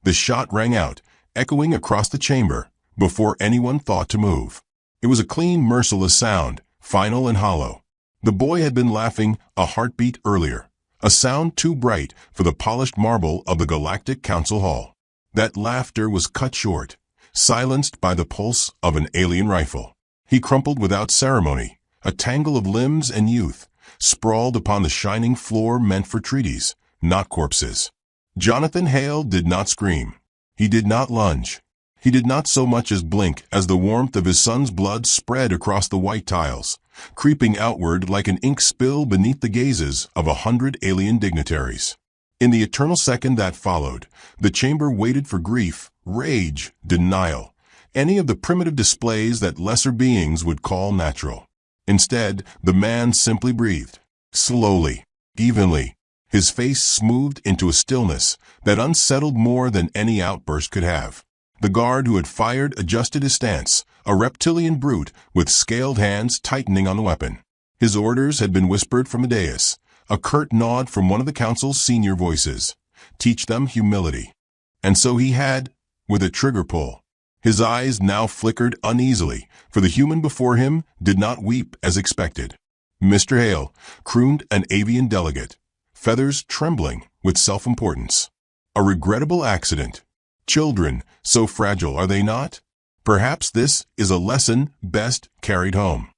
The shot rang out, echoing across the chamber, before anyone thought to move. It was a clean, merciless sound, final and hollow. The boy had been laughing a heartbeat earlier, a sound too bright for the polished marble of the Galactic Council Hall. That laughter was cut short, silenced by the pulse of an alien rifle. He crumpled without ceremony, a tangle of limbs and youth, sprawled upon the shining floor meant for treaties, not corpses. Jonathan Hale did not scream. He did not lunge. He did not so much as blink as the warmth of his son's blood spread across the white tiles, creeping outward like an ink spill beneath the gazes of 100 alien dignitaries. In the eternal second that followed, the chamber waited for grief, rage, denial, any of the primitive displays that lesser beings would call natural. Instead, the man simply breathed, slowly, evenly, his face smoothed into a stillness that unsettled more than any outburst could have. The guard who had fired adjusted his stance, a reptilian brute with scaled hands tightening on the weapon. His orders had been whispered from a dais, a curt nod from one of the council's senior voices. Teach them humility. And so he had, with a trigger pull. His eyes now flickered uneasily, for the human before him did not weep as expected. Mr. Hale, crooned an avian delegate, feathers trembling with self-importance. A regrettable accident. Children, so fragile, are they not? Perhaps this is a lesson best carried home.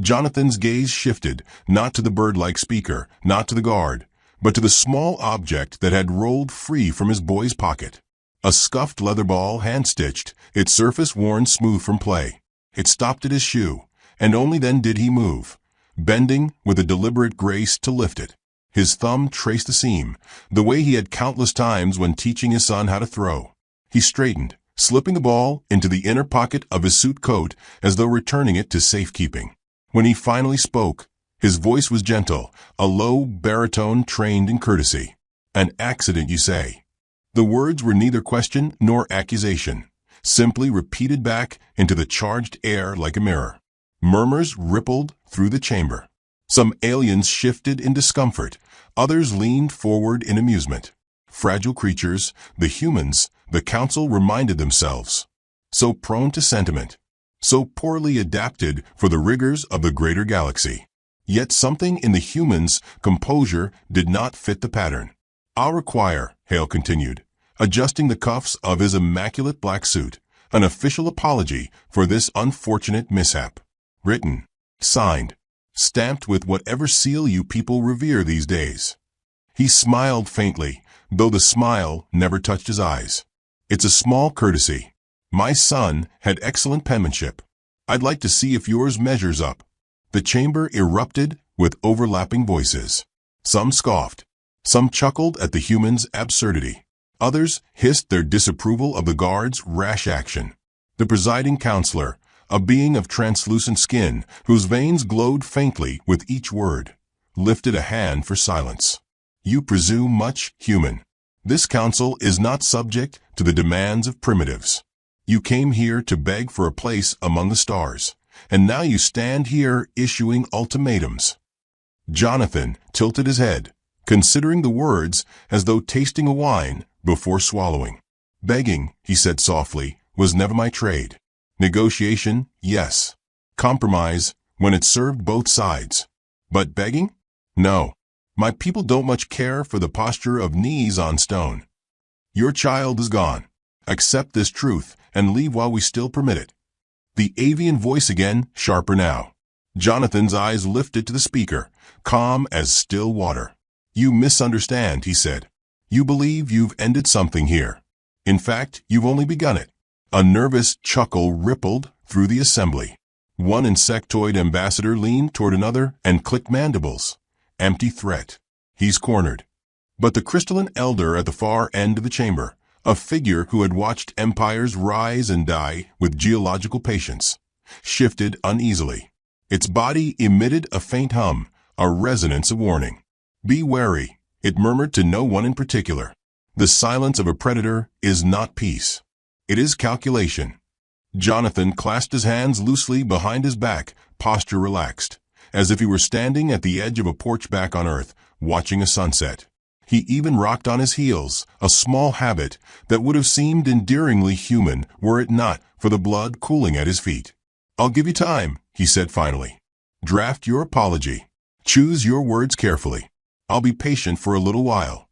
Jonathan's gaze shifted, not to the bird-like speaker, not to the guard, but to the small object that had rolled free from his boy's pocket. A scuffed leather ball, hand-stitched, its surface worn smooth from play. It stopped at his shoe, and only then did he move, bending with a deliberate grace to lift it. His thumb traced the seam, the way he had countless times when teaching his son how to throw. He straightened, slipping the ball into the inner pocket of his suit coat as though returning it to safekeeping. When he finally spoke, his voice was gentle, a low baritone trained in courtesy. An accident, you say? The words were neither question nor accusation, simply repeated back into the charged air like a mirror. Murmurs rippled through the chamber. Some aliens shifted in discomfort, others leaned forward in amusement. Fragile creatures, the humans, the council reminded themselves. So prone to sentiment, so poorly adapted for the rigors of the greater galaxy. Yet something in the humans' composure did not fit the pattern. I'll require, Hale continued, adjusting the cuffs of his immaculate black suit, an official apology for this unfortunate mishap. Written, signed, stamped with whatever seal you people revere these days. He smiled faintly, though the smile never touched his eyes. It's a small courtesy. My son had excellent penmanship. I'd like to see if yours measures up. The chamber erupted with overlapping voices. Some scoffed. Some chuckled at the human's absurdity. Others hissed their disapproval of the guard's rash action. The presiding counselor, a being of translucent skin whose veins glowed faintly with each word, lifted a hand for silence. You presume much, human. This council is not subject to the demands of primitives. You came here to beg for a place among the stars, and now you stand here issuing ultimatums. Jonathan tilted his head, considering the words as though tasting a wine before swallowing. Begging, he said softly, was never my trade. Negotiation, yes. Compromise, when it served both sides. But begging? No. My people don't much care for the posture of knees on stone. Your child is gone. Accept this truth and leave while we still permit it. The avian voice again, sharper now. Jonathan's eyes lifted to the speaker, calm as still water. You misunderstand, he said. You believe you've ended something here. In fact, you've only begun it. A nervous chuckle rippled through the assembly. One insectoid ambassador leaned toward another and clicked mandibles. Empty threat. He's cornered. But the crystalline elder at the far end of the chamber, a figure who had watched empires rise and die with geological patience, shifted uneasily. Its body emitted a faint hum, a resonance of warning. Be wary, it murmured to no one in particular. The silence of a predator is not peace. It is calculation. Jonathan clasped his hands loosely behind his back, posture relaxed, as if he were standing at the edge of a porch back on Earth, watching a sunset. He even rocked on his heels, a small habit that would have seemed endearingly human were it not for the blood cooling at his feet. "I'll give you time," he said finally. "Draft your apology. Choose your words carefully. I'll be patient for a little while."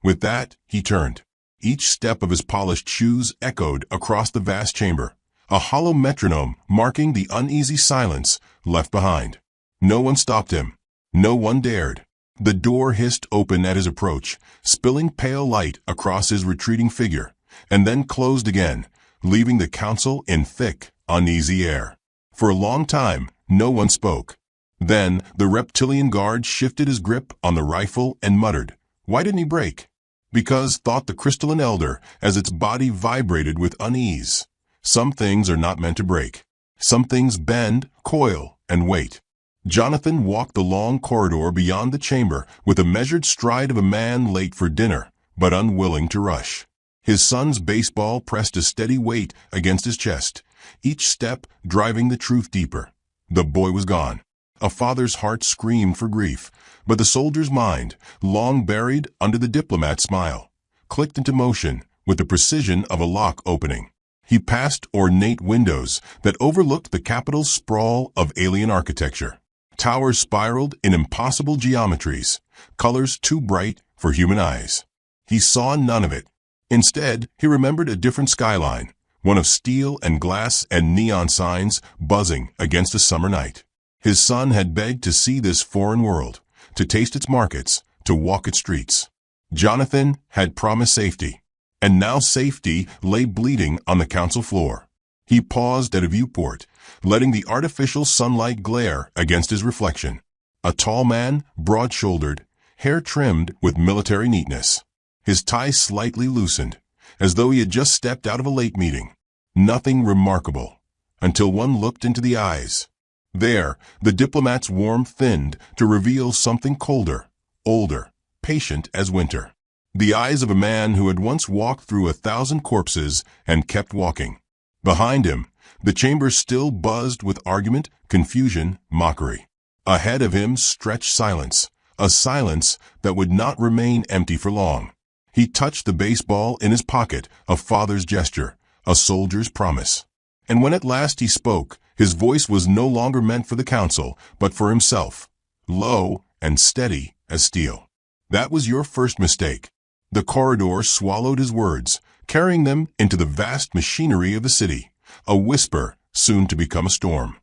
With that, he turned. Each step of his polished shoes echoed across the vast chamber, a hollow metronome marking the uneasy silence left behind. No one stopped him. No one dared. The door hissed open at his approach, spilling pale light across his retreating figure, and then closed again, leaving the council in thick, uneasy air. For a long time, no one spoke. Then, the reptilian guard shifted his grip on the rifle and muttered, "Why didn't he break?" "Because," thought the crystalline elder, as its body vibrated with unease, "some things are not meant to break. Some things bend, coil, and wait." Jonathan walked the long corridor beyond the chamber with the measured stride of a man late for dinner, but unwilling to rush. His son's baseball pressed a steady weight against his chest, each step driving the truth deeper. The boy was gone. A father's heart screamed for grief, but the soldier's mind, long buried under the diplomat's smile, clicked into motion with the precision of a lock opening. He passed ornate windows that overlooked the capital's sprawl of alien architecture. Towers spiraled in impossible geometries, colors too bright for human eyes. He saw none of it. Instead, he remembered a different skyline, one of steel and glass and neon signs buzzing against a summer night. His son had begged to see this foreign world, to taste its markets, to walk its streets. Jonathan had promised safety, and now safety lay bleeding on the council floor. He paused at a viewport, letting the artificial sunlight glare against his reflection. A tall man, broad-shouldered, hair trimmed with military neatness. His tie slightly loosened, as though he had just stepped out of a late meeting. Nothing remarkable, until one looked into the eyes. There, the diplomat's warmth thinned to reveal something colder, older, patient as winter. The eyes of a man who had once walked through 1,000 corpses and kept walking. Behind him, the chamber still buzzed with argument, confusion, mockery. Ahead of him stretched silence, a silence that would not remain empty for long. He touched the baseball in his pocket, a father's gesture, a soldier's promise. And when at last he spoke, his voice was no longer meant for the council, but for himself, low and steady as steel. "That was your first mistake." The corridor swallowed his words, carrying them into the vast machinery of the city, a whisper soon to become a storm.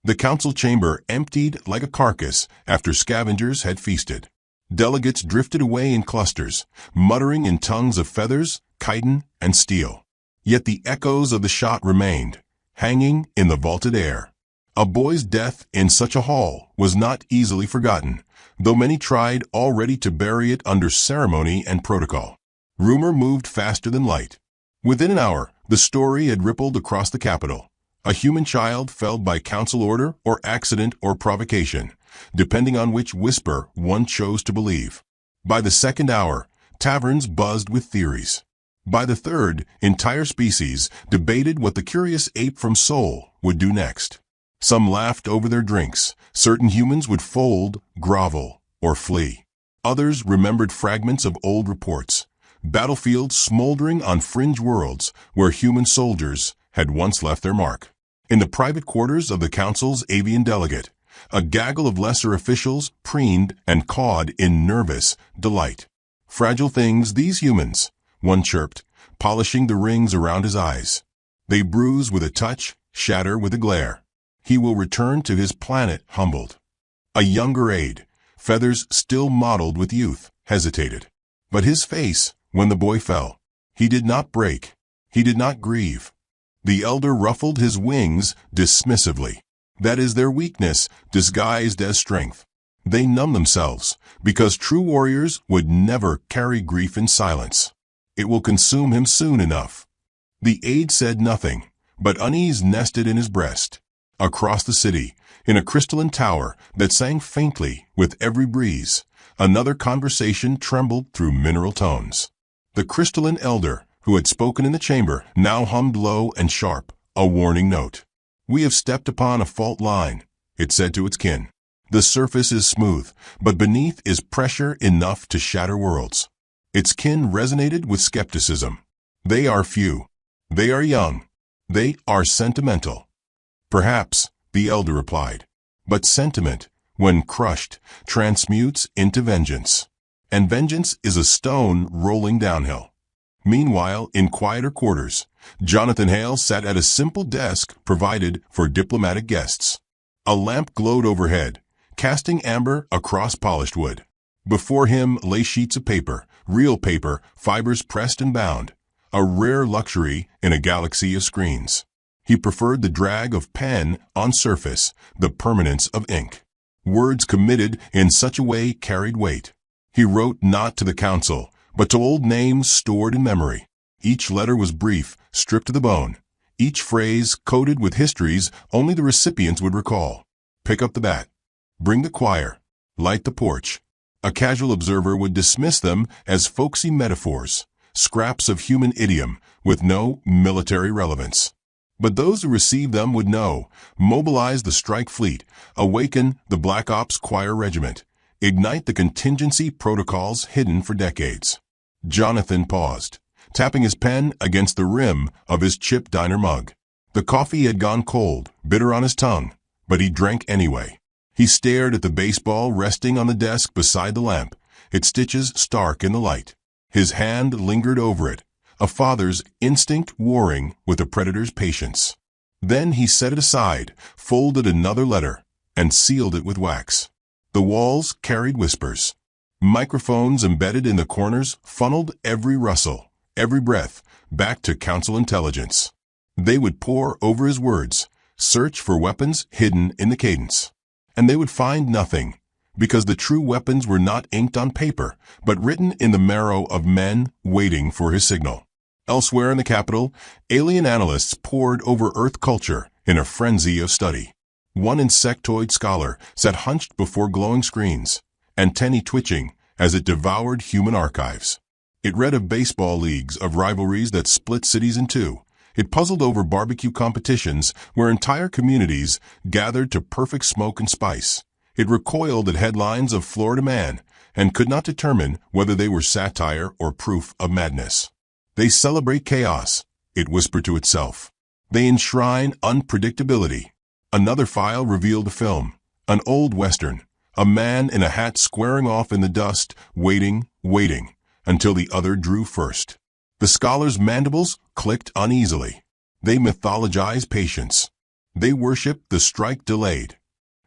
The council chamber emptied like a carcass after scavengers had feasted. Delegates drifted away in clusters, muttering in tongues of feathers, chitin, and steel. Yet the echoes of the shot remained, hanging in the vaulted air. A boy's death in such a hall was not easily forgotten, though many tried already to bury it under ceremony and protocol. Rumor moved faster than light. Within an hour, the story had rippled across the capital. A human child felled by council order or accident or provocation, depending on which whisper one chose to believe. By the second hour, taverns buzzed with theories. By the third, entire species debated what the curious ape from Seoul would do next. Some laughed over their drinks. Certain humans would fold, grovel, or flee. Others remembered fragments of old reports, battlefields smoldering on fringe worlds where human soldiers had once left their mark. In the private quarters of the council's avian delegate, a gaggle of lesser officials preened and cawed in nervous delight. "Fragile things, these humans," one chirped, polishing the rings around his eyes. "They bruise with a touch, shatter with a glare. He will return to his planet humbled." A younger aide, feathers still mottled with youth, hesitated. But his face, when the boy fell, he did not break. He did not grieve. The elder ruffled his wings dismissively. That is their weakness, disguised as strength. They numb themselves, because true warriors would never carry grief in silence. It will consume him soon enough. The aide said nothing, but unease nested in his breast. Across the city, in a crystalline tower that sang faintly with every breeze, another conversation trembled through mineral tones. The crystalline elder, who had spoken in the chamber, now hummed low and sharp, a warning note. "We have stepped upon a fault line," it said to its kin. "The surface is smooth, but beneath is pressure enough to shatter worlds." Its kin resonated with skepticism. They are few. They are young. They are sentimental. Perhaps, the elder replied. But sentiment, when crushed, transmutes into vengeance. And vengeance is a stone rolling downhill. Meanwhile, in quieter quarters, Jonathan Hale sat at a simple desk provided for diplomatic guests. A lamp glowed overhead, casting amber across polished wood. Before him lay sheets of paper, real paper, fibers pressed and bound, a rare luxury in a galaxy of screens. He preferred the drag of pen on surface, the permanence of ink. Words committed in such a way carried weight. He wrote not to the council, but to old names stored in memory. Each letter was brief, stripped to the bone. Each phrase coated with histories only the recipients would recall. Pick up the bat. Bring the choir. Light the porch. A casual observer would dismiss them as folksy metaphors, scraps of human idiom with no military relevance. But those who received them would know, mobilize the strike fleet, awaken the Black Ops choir regiment, ignite the contingency protocols hidden for decades. Jonathan paused, tapping his pen against the rim of his chip diner mug. The coffee had gone cold, bitter on his tongue, but he drank anyway. He stared at the baseball resting on the desk beside the lamp, its stitches stark in the light. His hand lingered over it, a father's instinct warring with a predator's patience. Then he set it aside, folded another letter, and sealed it with wax. The walls carried whispers. Microphones embedded in the corners funneled every rustle, every breath, back to council intelligence. They would pore over his words, search for weapons hidden in the cadence. And they would find nothing, because the true weapons were not inked on paper, but written in the marrow of men waiting for his signal. Elsewhere in the capital, alien analysts pored over Earth culture in a frenzy of study. One insectoid scholar sat hunched before glowing screens, antennae twitching as it devoured human archives. It read of baseball leagues, of rivalries that split cities in two. It puzzled over barbecue competitions where entire communities gathered to perfect smoke and spice. It recoiled at headlines of Florida man and could not determine whether they were satire or proof of madness. They celebrate chaos, it whispered to itself. They enshrine unpredictability. Another file revealed a film, an old western, a man in a hat squaring off in the dust, waiting, until the other drew first. The scholar's mandibles clicked uneasily. They mythologized patience. They worshipped the strike delayed.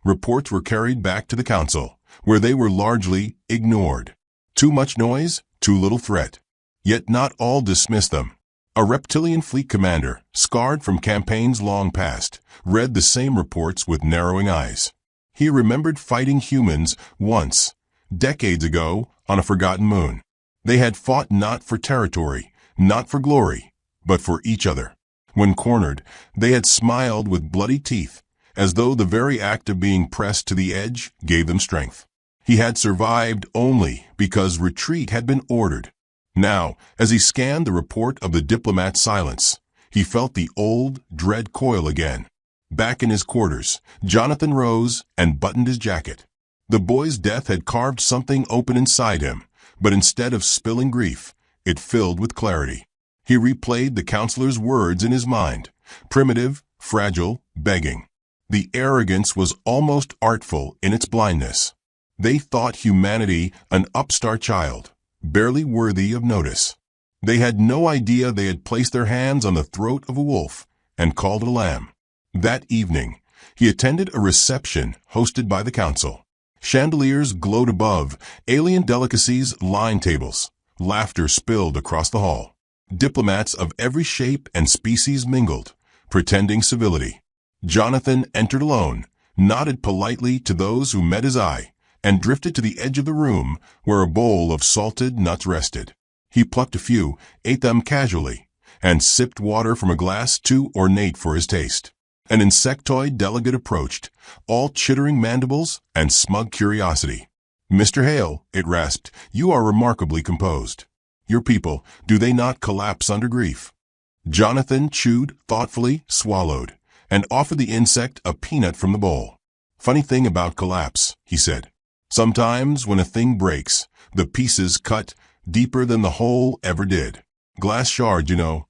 Reports were carried back to the council, where they were largely ignored. Too much noise, too little threat. Yet not all dismissed them. A reptilian fleet commander, scarred from campaigns long past, read the same reports with narrowing eyes. He remembered fighting humans once, decades ago, on a forgotten moon. They had fought not for territory, not for glory, but for each other. When cornered, they had smiled with bloody teeth, as though the very act of being pressed to the edge gave them strength. He had survived only because retreat had been ordered. Now, as he scanned the report of the Diplomat's silence, he felt the old dread coil again. Back in his quarters, Jonathan rose and buttoned his jacket. The boy's death had carved something open inside him, but instead of spilling grief, it filled with clarity. He replayed the counselor's words in his mind, primitive, fragile, begging. The arrogance was almost artful in its blindness. They thought humanity an upstart child, barely worthy of notice. They had no idea they had placed their hands on the throat of a wolf and called it a lamb. That evening, he attended a reception hosted by the council. Chandeliers glowed above, alien delicacies lined tables. Laughter spilled across the hall. Diplomats of every shape and species mingled, pretending civility. Jonathan entered alone, nodded politely to those who met his eye, and drifted to the edge of the room where a bowl of salted nuts rested. He plucked a few, ate them casually, and sipped water from a glass too ornate for his taste. An insectoid delegate approached, all chittering mandibles and smug curiosity. "Mr. Hale," it rasped, "you are remarkably composed. Your people, do they not collapse under grief?" Jonathan chewed thoughtfully, swallowed, and offered the insect a peanut from the bowl. "Funny thing about collapse," he said. "Sometimes when a thing breaks, the pieces cut deeper than the hole ever did. Glass shard, you know.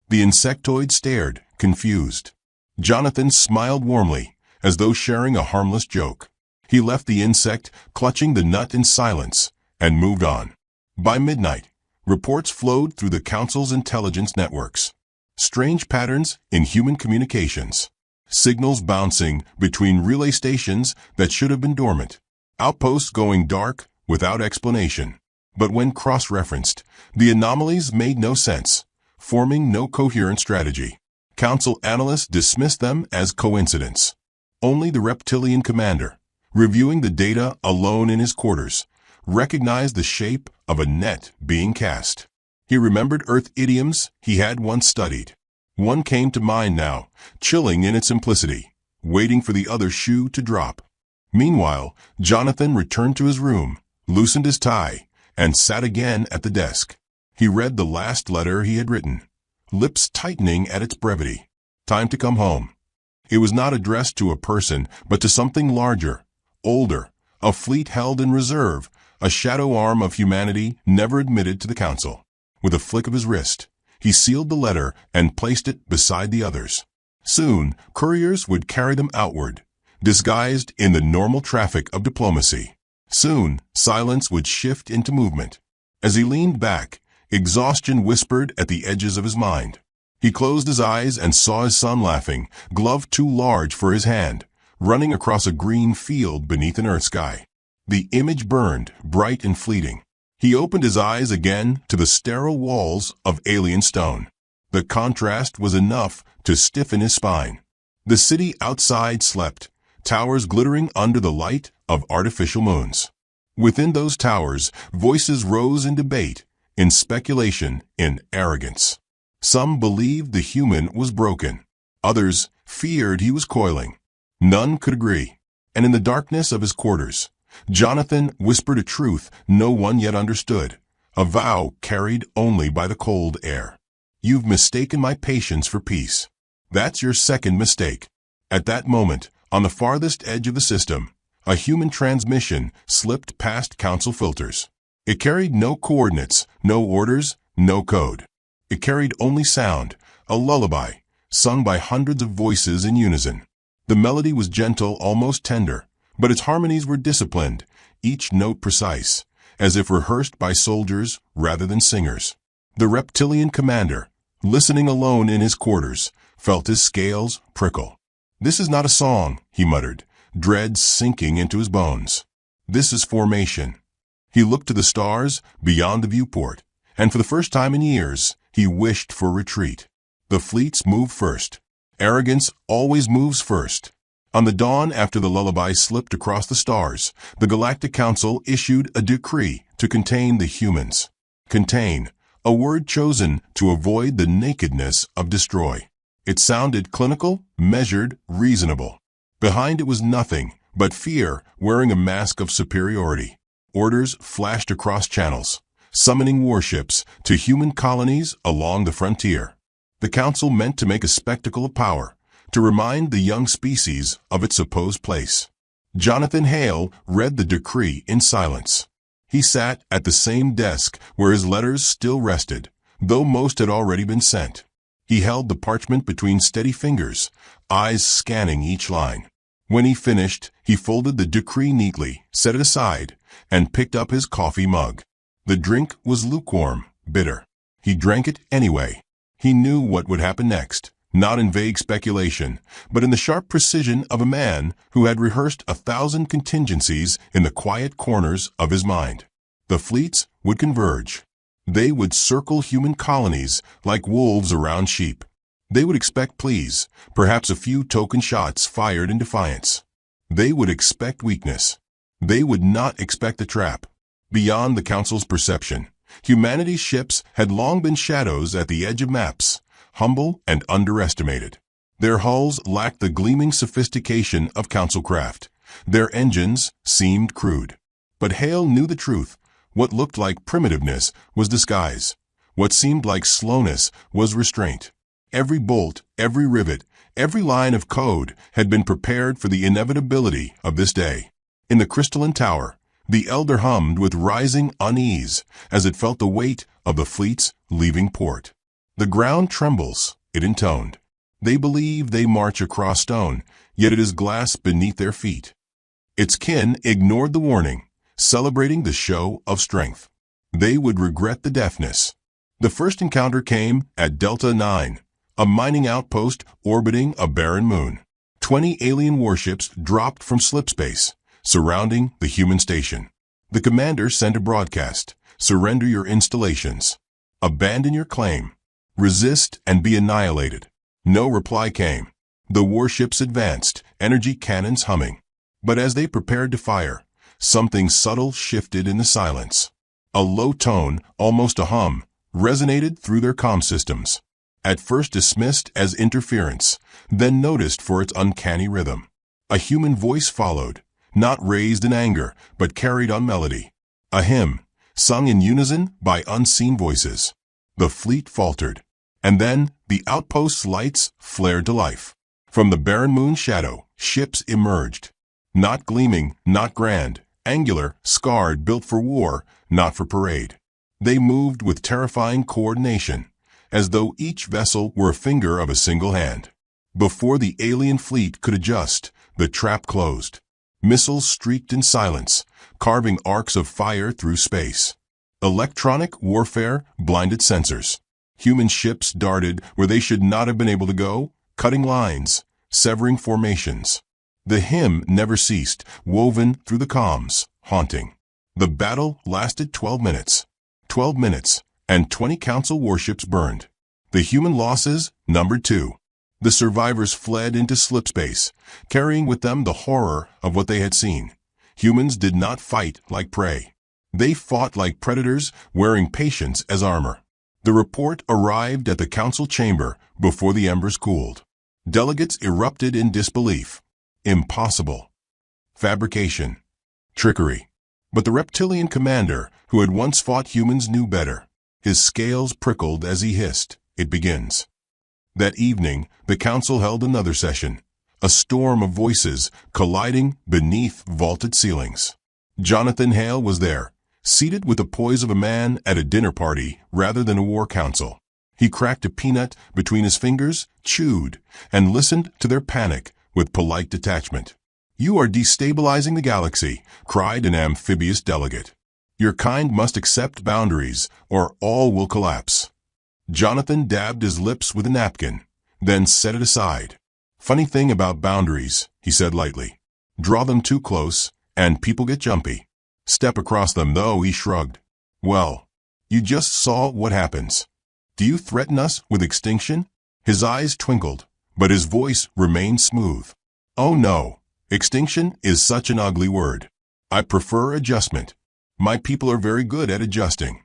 The insectoid stared, confused. Jonathan smiled warmly, as though sharing a harmless joke. He left the insect clutching the nut in silence, and moved on. By midnight, reports flowed through the Council's intelligence networks. Strange patterns in human communications. Signals bouncing between relay stations that should have been dormant. Outposts going dark without explanation. But when cross-referenced, the anomalies made no sense, forming no coherent strategy. Council analysts dismissed them as coincidence. Only the reptilian commander, reviewing the data alone in his quarters, recognized the shape of a net being cast. He remembered Earth idioms he had once studied. One came to mind now, chilling in its simplicity, waiting for the other shoe to drop. Meanwhile, Jonathan returned to his room, loosened his tie, and sat again at the desk. He read the last letter he had written, lips tightening at its brevity. Time to come home. It was not addressed to a person, but to something larger, older, a fleet held in reserve, a shadow arm of humanity never admitted to the Council. With a flick of his wrist, he sealed the letter and placed it beside the others. Soon, couriers would carry them outward, disguised in the normal traffic of diplomacy. Soon, silence would shift into movement. As he leaned back, exhaustion whispered at the edges of his mind. He closed his eyes and saw his son laughing, glove too large for his hand, running across a green field beneath an earth sky. The image burned, bright and fleeting. He opened his eyes again to the sterile walls of alien stone. The contrast was enough to stiffen his spine. The city outside slept, towers glittering under the light of artificial moons. Within those towers, voices rose in debate, in speculation, in arrogance. Some believed the human was broken. Others feared he was coiling. None could agree. And in the darkness of his quarters, Jonathan whispered a truth no one yet understood, a vow carried only by the cold air. You've mistaken my patience for peace. That's your second mistake. At that moment, on the farthest edge of the system, a human transmission slipped past Council filters. It carried no coordinates, no orders, no code. It carried only sound, a lullaby, sung by hundreds of voices in unison. The melody was gentle, almost tender, but its harmonies were disciplined, each note precise, as if rehearsed by soldiers rather than singers. The reptilian commander, listening alone in his quarters, felt his scales prickle. This is not a song, he muttered, dread sinking into his bones. This is formation. He looked to the stars beyond the viewport, and for the first time in years, he wished for retreat. The fleets move first. Arrogance always moves first. On the dawn after the lullaby slipped across the stars, the Galactic Council issued a decree to contain the humans. Contain, a word chosen to avoid the nakedness of destroy. It sounded clinical, measured, reasonable. Behind it was nothing but fear wearing a mask of superiority. Orders flashed across channels, summoning warships to human colonies along the frontier. The Council meant to make a spectacle of power, to remind the young species of its supposed place. Jonathan Hale read the decree in silence. He sat at the same desk where his letters still rested, though most had already been sent. He held the parchment between steady fingers, eyes scanning each line. When he finished, he folded the decree neatly, set it aside, and picked up his coffee mug. The drink was lukewarm, bitter. He drank it anyway. He knew what would happen next, not in vague speculation, but in the sharp precision of a man who had rehearsed 1,000 contingencies in the quiet corners of his mind. The fleets would converge. They would circle human colonies like wolves around sheep. They would expect pleas, perhaps a few token shots fired in defiance. They would expect weakness. They would not expect the trap. Beyond the Council's perception, humanity's ships had long been shadows at the edge of maps, humble and underestimated. Their hulls lacked the gleaming sophistication of Council craft. Their engines seemed crude. But Hale knew the truth. What looked like primitiveness was disguise. What seemed like slowness was restraint. Every bolt, every rivet, every line of code had been prepared for the inevitability of this day. In the crystalline tower, The elder hummed with rising unease as it felt the weight of the fleets leaving port. The ground trembles, it intoned. They believe they march across stone, yet it is glass beneath their feet. Its kin ignored the warning, celebrating the show of strength. They would regret the deafness. The first encounter came at Delta 9, a mining outpost orbiting a barren moon. 20 alien warships dropped from slipspace, surrounding the human station. The commander sent a broadcast: surrender your installations. Abandon your claim. Resist and be annihilated. No reply came. The warships advanced, energy cannons humming. But as they prepared to fire, something subtle shifted in the silence. A low tone, almost a hum, resonated through their comm systems. At first dismissed as interference, then noticed for its uncanny rhythm. A human voice followed, not raised in anger, but carried on melody. A hymn, sung in unison by unseen voices. The fleet faltered, and then the outpost's lights flared to life. From the barren moon's shadow, ships emerged. Not gleaming, not grand, angular, scarred, built for war, not for parade. They moved with terrifying coordination, as though each vessel were a finger of a single hand. Before the alien fleet could adjust, the trap closed. Missiles streaked in silence, carving arcs of fire through space. Electronic warfare blinded sensors. Human ships darted where they should not have been able to go, cutting lines, severing formations. The hymn never ceased, woven through the comms, haunting. The battle lasted 12 minutes. 12 minutes, and 20 council warships burned. The human losses numbered 2. The survivors fled into slipspace, carrying with them the horror of what they had seen. Humans did not fight like prey. They fought like predators, wearing patience as armor. The report arrived at the council chamber before the embers cooled. Delegates erupted in disbelief. Impossible. Fabrication. Trickery. But the reptilian commander, who had once fought humans, knew better. His scales prickled as he hissed, "It begins." That evening, the council held another session, a storm of voices colliding beneath vaulted ceilings. Jonathan Hale was there, seated with the poise of a man at a dinner party rather than a war council. He cracked a peanut between his fingers, chewed, and listened to their panic with polite detachment. "You are destabilizing the galaxy," cried an amphibious delegate. "Your kind must accept boundaries, or all will collapse." Jonathan dabbed his lips with a napkin, then set it aside. "Funny thing about boundaries," he said lightly. "Draw them too close, and people get jumpy. Step across them, though," he shrugged. "Well, you just saw what happens. Do you threaten us with extinction?" His eyes twinkled, but his voice remained smooth. "Oh no, extinction is such an ugly word. I prefer adjustment. My people are very good at adjusting."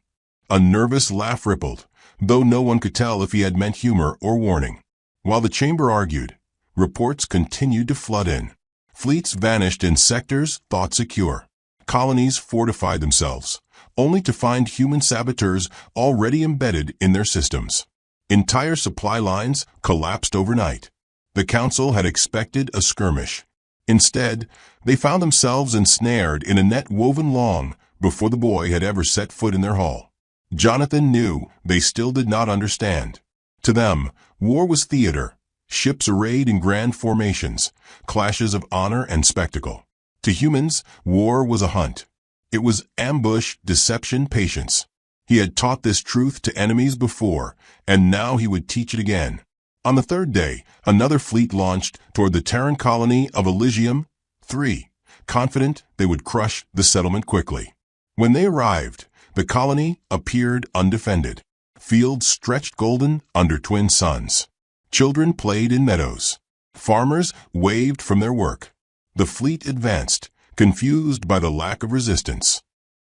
A nervous laugh rippled, though no one could tell if he had meant humor or warning. While the chamber argued, reports continued to flood in. Fleets vanished in sectors thought secure. Colonies fortified themselves, only to find human saboteurs already embedded in their systems. Entire supply lines collapsed overnight. The council had expected a skirmish. Instead, they found themselves ensnared in a net woven long before the boy had ever set foot in their hall. Jonathan knew they still did not understand. To them, war was theater, ships arrayed in grand formations, clashes of honor and spectacle. To humans, war was a hunt. It was ambush, deception, patience. He had taught this truth to enemies before, and now he would teach it again. On the third day, another fleet launched toward the Terran colony of Elysium 3, confident they would crush the settlement quickly. When they arrived, the colony appeared undefended. Fields stretched golden under twin suns. Children played in meadows. Farmers waved from their work. The fleet advanced, confused by the lack of resistance.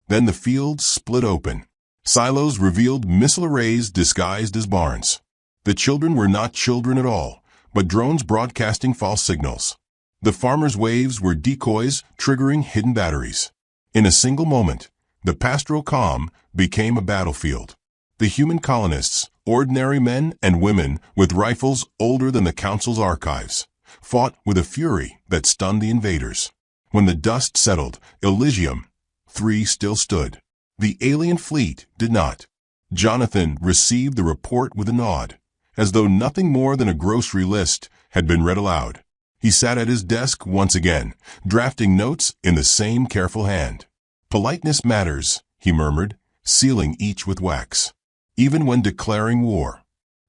Then the fields split open. Silos revealed missile arrays disguised as barns. The children were not children at all, but drones broadcasting false signals. The farmers' waves were decoys triggering hidden batteries. In a single moment, the pastoral calm became a battlefield. The human colonists, ordinary men and women with rifles older than the council's archives, fought with a fury that stunned the invaders. When the dust settled, Elysium, 3 still stood. The alien fleet did not. Jonathan received the report with a nod, as though nothing more than a grocery list had been read aloud. He sat at his desk once again, drafting notes in the same careful hand. "Politeness matters," he murmured, sealing each with wax. Even when declaring war.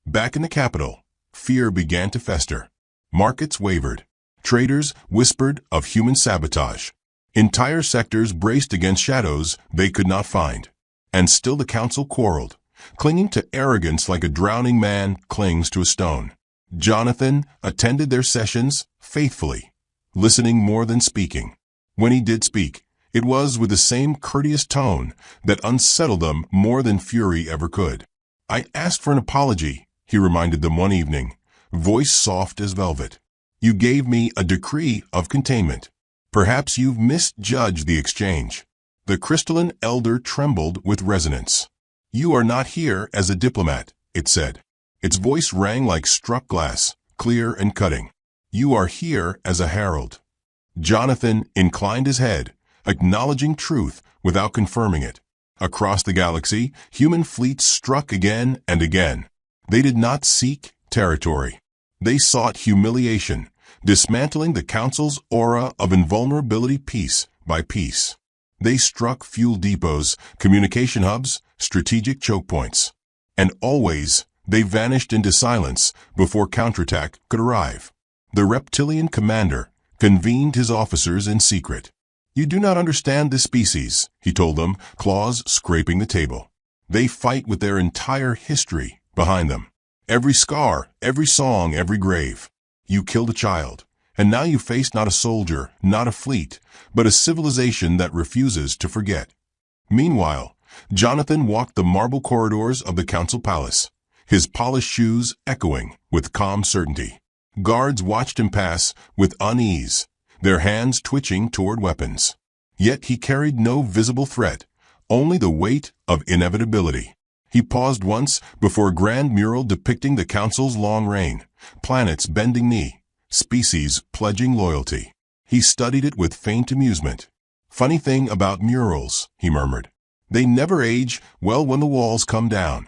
Back in the capital, fear began to fester. Markets wavered. Traders whispered of human sabotage. Entire sectors braced against shadows they could not find. And still the council quarreled, clinging to arrogance like a drowning man clings to a stone. Jonathan attended their sessions faithfully, listening more than speaking. When he did speak, it was with the same courteous tone that unsettled them more than fury ever could. "I asked for an apology," he reminded them one evening, voice soft as velvet. "You gave me a decree of containment. Perhaps you've misjudged the exchange." The crystalline elder trembled with resonance. "You are not here as a diplomat," it said. Its voice rang like struck glass, clear and cutting. "You are here as a herald." Jonathan inclined his head, acknowledging truth without confirming it. Across the galaxy, human fleets struck again and again. They did not seek territory. They sought humiliation, dismantling the Council's aura of invulnerability piece by piece. They struck fuel depots, communication hubs, strategic choke points. And always, they vanished into silence before counterattack could arrive. The reptilian commander convened his officers in secret. "You do not understand this species," he told them, claws scraping the table. "They fight with their entire history behind them. Every scar, every song, every grave. You killed a child, and now you face not a soldier, not a fleet, but a civilization that refuses to forget." Meanwhile, Jonathan walked the marble corridors of the council palace, his polished shoes echoing with calm certainty. Guards watched him pass with unease, their hands twitching toward weapons. Yet he carried no visible threat, only the weight of inevitability. He paused once before a grand mural depicting the council's long reign, planets bending knee, species pledging loyalty. He studied it with faint amusement. "Funny thing about murals," he murmured. "They never age well when the walls come down."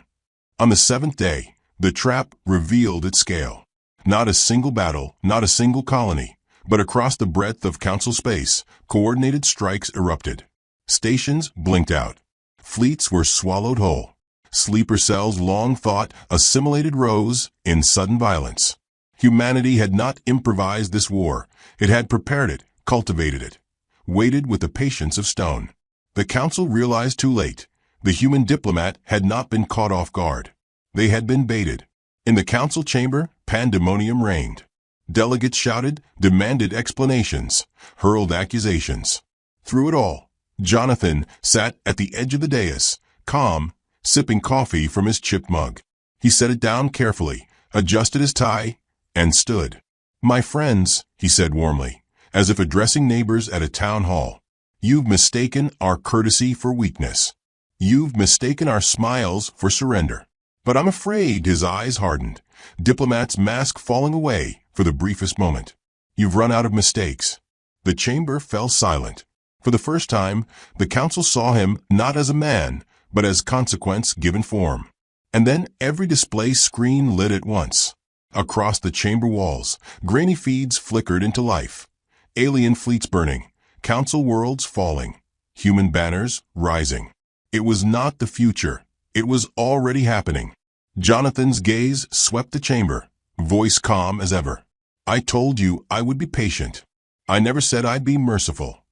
On the 7th day, the trap revealed its scale. Not a single battle, not a single colony, but across the breadth of council space, coordinated strikes erupted. Stations blinked out. Fleets were swallowed whole. Sleeper cells long thought assimilated rose in sudden violence. Humanity had not improvised this war. It had prepared it, cultivated it, waited with the patience of stone. The council realized too late. The human diplomat had not been caught off guard. They had been baited. In the council chamber, pandemonium reigned. Delegates shouted, demanded explanations, hurled accusations. Through it all, Jonathan sat at the edge of the dais, calm, sipping coffee from his chipped mug. He set it down carefully, adjusted his tie, and stood. "My friends," he said warmly, as if addressing neighbors at a town hall, "you've mistaken our courtesy for weakness. You've mistaken our smiles for surrender." But I'm afraid his eyes hardened, Diplomat's mask falling away for the briefest moment. "You've run out of mistakes." The chamber fell silent. For the first time, the council saw him not as a man, but as consequence given form. And then every display screen lit at once. Across the chamber walls, grainy feeds flickered into life. Alien fleets burning, council worlds falling, human banners rising. It was not the future. It was already happening. Jonathan's gaze swept the chamber, voice calm as ever. "I told you I would be patient. I never said I'd be merciful."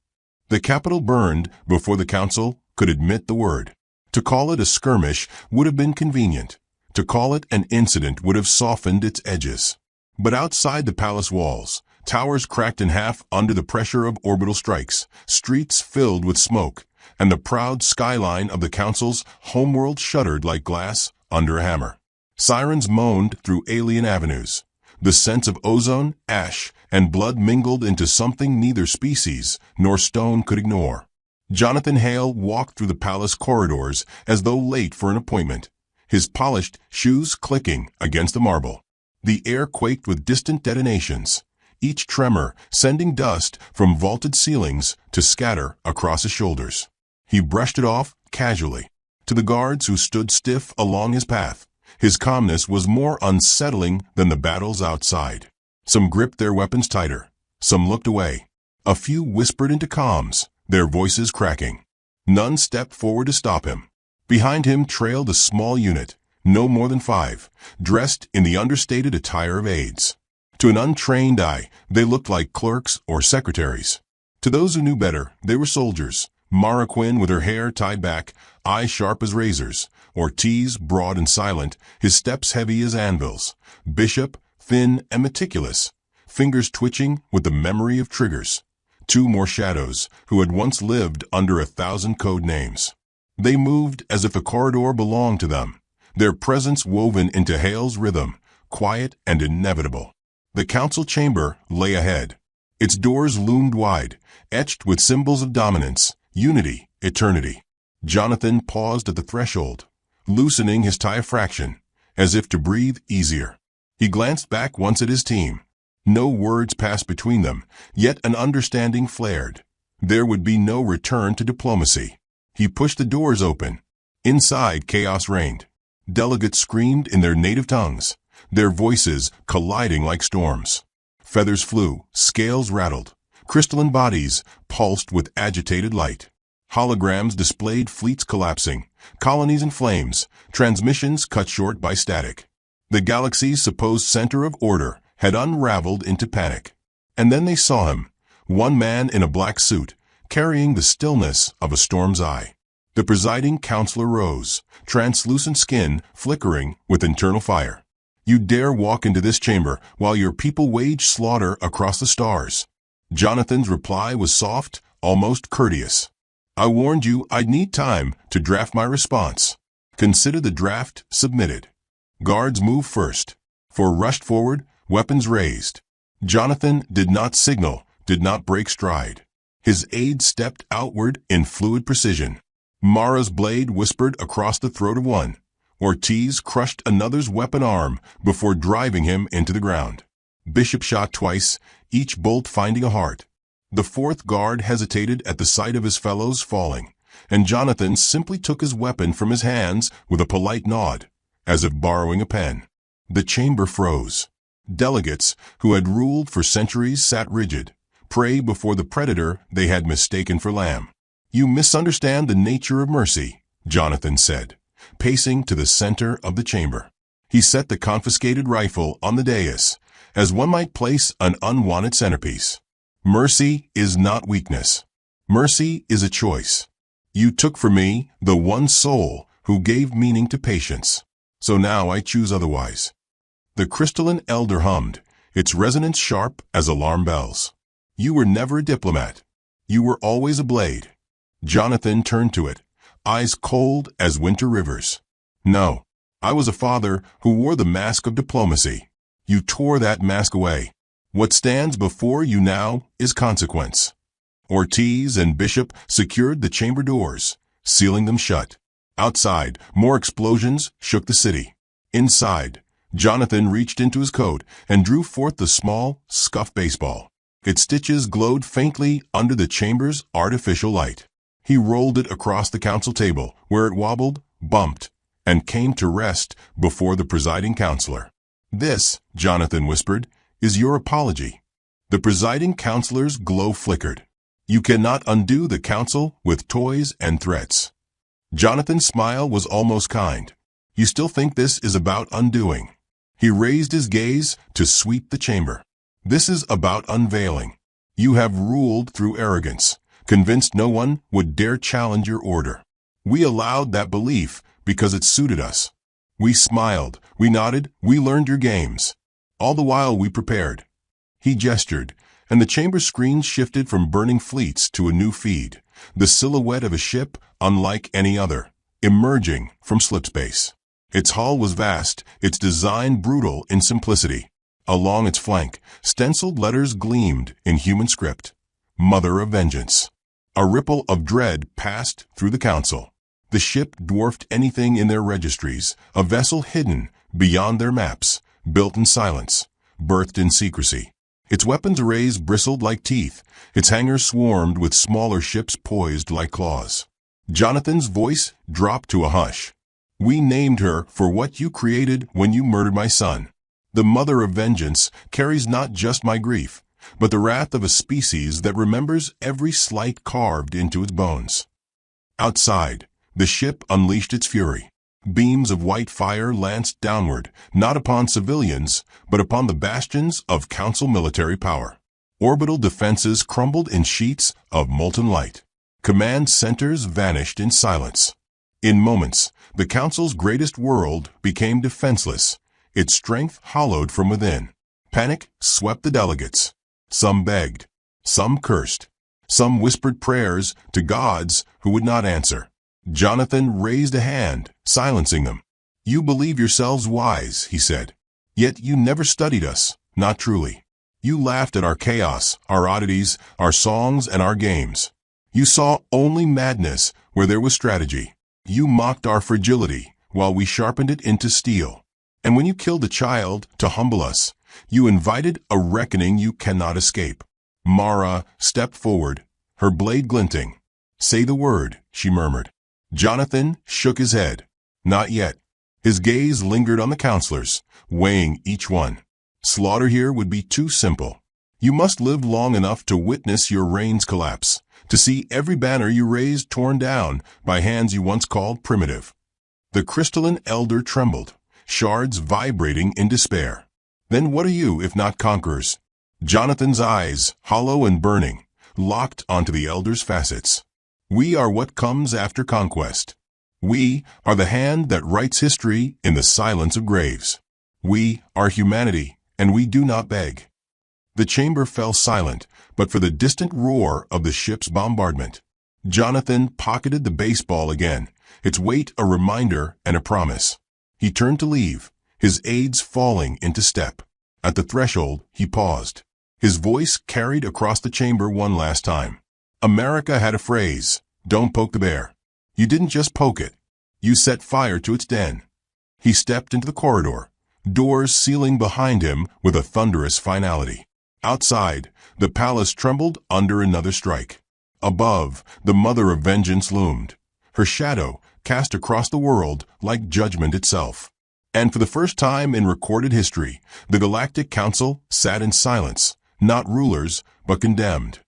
The capital burned before the council could admit the word. To call it a skirmish would have been convenient. To call it an incident would have softened its edges. But outside the palace walls, towers cracked in half under the pressure of orbital strikes, streets filled with smoke, and the proud skyline of the council's homeworld shuddered like glass under a hammer. Sirens moaned through alien avenues. The scents of ozone, ash, and blood mingled into something neither species nor stone could ignore. Jonathan Hale walked through the palace corridors as though late for an appointment, his polished shoes clicking against the marble. The air quaked with distant detonations, each tremor sending dust from vaulted ceilings to scatter across his shoulders. He brushed it off, casually. To the guards who stood stiff along his path, his calmness was more unsettling than the battles outside. Some gripped their weapons tighter. Some looked away. A few whispered into comms, their voices cracking. None stepped forward to stop him. Behind him trailed a small unit, no more than 5, dressed in the understated attire of aides. To an untrained eye, they looked like clerks or secretaries. To those who knew better, they were soldiers. Mara Quinn with her hair tied back, eyes sharp as razors. Ortiz, broad and silent, his steps heavy as anvils. Bishop, thin and meticulous, fingers twitching with the memory of triggers. 2 more shadows, who had once lived under 1,000 code names. They moved as if a corridor belonged to them, their presence woven into Hale's rhythm, quiet and inevitable. The council chamber lay ahead. Its doors loomed wide, etched with symbols of dominance, unity, eternity. Jonathan paused at the threshold, loosening his diaphragm, as if to breathe easier. He glanced back once at his team. No words passed between them, yet an understanding flared. There would be no return to diplomacy. He pushed the doors open. Inside, chaos reigned. Delegates screamed in their native tongues, their voices colliding like storms. Feathers flew, scales rattled. Crystalline bodies pulsed with agitated light. Holograms displayed fleets collapsing, colonies in flames, transmissions cut short by static. The galaxy's supposed center of order had unraveled into panic. And then they saw him, one man in a black suit, carrying the stillness of a storm's eye. The presiding counselor rose, translucent skin flickering with internal fire. You dare walk into this chamber while your people wage slaughter across the stars. Jonathan's reply was soft, almost courteous. I warned you I'd need time to draft my response. Consider the draft submitted. Guards moved first. For rushed forward, weapons raised. Jonathan did not signal, did not break stride. His aide stepped outward in fluid precision. Mara's blade whispered across the throat of one. Ortiz crushed another's weapon arm before driving him into the ground. Bishop shot twice, each bolt finding a heart. The 4th guard hesitated at the sight of his fellows falling, and Jonathan simply took his weapon from his hands with a polite nod, as if borrowing a pen. The chamber froze. Delegates who had ruled for centuries sat rigid, prey before the predator they had mistaken for lamb. You misunderstand the nature of mercy, Jonathan said, pacing to the center of the chamber. He set the confiscated rifle on the dais, as one might place an unwanted centerpiece. Mercy is not weakness. Mercy is a choice. You took from me the one soul who gave meaning to patience. So now I choose otherwise. The crystalline elder hummed, its resonance sharp as alarm bells. You were never a diplomat. You were always a blade. Jonathan turned to it, eyes cold as winter rivers. No, I was a father who wore the mask of diplomacy. You tore that mask away. What stands before you now is consequence. Ortiz and Bishop secured the chamber doors, sealing them shut. Outside, more explosions shook the city. Inside, Jonathan reached into his coat and drew forth the small, scuffed baseball. Its stitches glowed faintly under the chamber's artificial light. He rolled it across the council table, where it wobbled, bumped, and came to rest before the presiding counselor. This, Jonathan whispered, is your apology. The presiding counselor's glow flickered. You cannot undo the council with toys and threats. Jonathan's smile was almost kind. You still think this is about undoing? He raised his gaze to sweep the chamber. This is about unveiling. You have ruled through arrogance, convinced no one would dare challenge your order. We allowed that belief because it suited us. We smiled, we nodded, we learned your games. All the while we prepared. He gestured, and the chamber screen shifted from burning fleets to a new feed, the silhouette of a ship unlike any other, emerging from slipspace. Its hull was vast, its design brutal in simplicity. Along its flank, stenciled letters gleamed in human script. Mother of Vengeance. A ripple of dread passed through the council. The ship dwarfed anything in their registries, a vessel hidden beyond their maps, built in silence, birthed in secrecy. Its weapons arrays bristled like teeth, its hangars swarmed with smaller ships poised like claws. Jonathan's voice dropped to a hush. "We named her for what you created when you murdered my son. The mother of vengeance carries not just my grief, but the wrath of a species that remembers every slight carved into its bones." Outside, the ship unleashed its fury. Beams of white fire lanced downward, not upon civilians, but upon the bastions of Council military power. Orbital defenses crumbled in sheets of molten light. Command centers vanished in silence. In moments, the Council's greatest world became defenseless, its strength hollowed from within. Panic swept the delegates. Some begged, some cursed, some whispered prayers to gods who would not answer. Jonathan raised a hand, silencing them. "You believe yourselves wise," he said. "Yet you never studied us, not truly. You laughed at our chaos, our oddities, our songs, and our games. You saw only madness where there was strategy. You mocked our fragility while we sharpened it into steel. And when you killed a child to humble us, you invited a reckoning you cannot escape." Mara stepped forward, her blade glinting. "Say the word," she murmured. Jonathan shook his head. "Not yet." His gaze lingered on the counselors, weighing each one. "Slaughter here would be too simple. You must live long enough to witness your reigns collapse, to see every banner you raised torn down by hands you once called primitive." The crystalline elder trembled, shards vibrating in despair. "Then what are you if not conquerors?" Jonathan's eyes, hollow and burning, locked onto the elder's facets. "We are what comes after conquest. We are the hand that writes history in the silence of graves. We are humanity, and we do not beg." The chamber fell silent, but for the distant roar of the ship's bombardment. Jonathan pocketed the baseball again, its weight a reminder and a promise. He turned to leave, his aides falling into step. At the threshold, he paused. His voice carried across the chamber one last time. America had a phrase, "Don't poke the bear." You didn't just poke it. You set fire to its den. He stepped into the corridor, doors sealing behind him with a thunderous finality. Outside, the palace trembled under another strike. Above, the mother of vengeance loomed, her shadow cast across the world like judgment itself. And for the first time in recorded history, the Galactic Council sat in silence, not rulers, but condemned.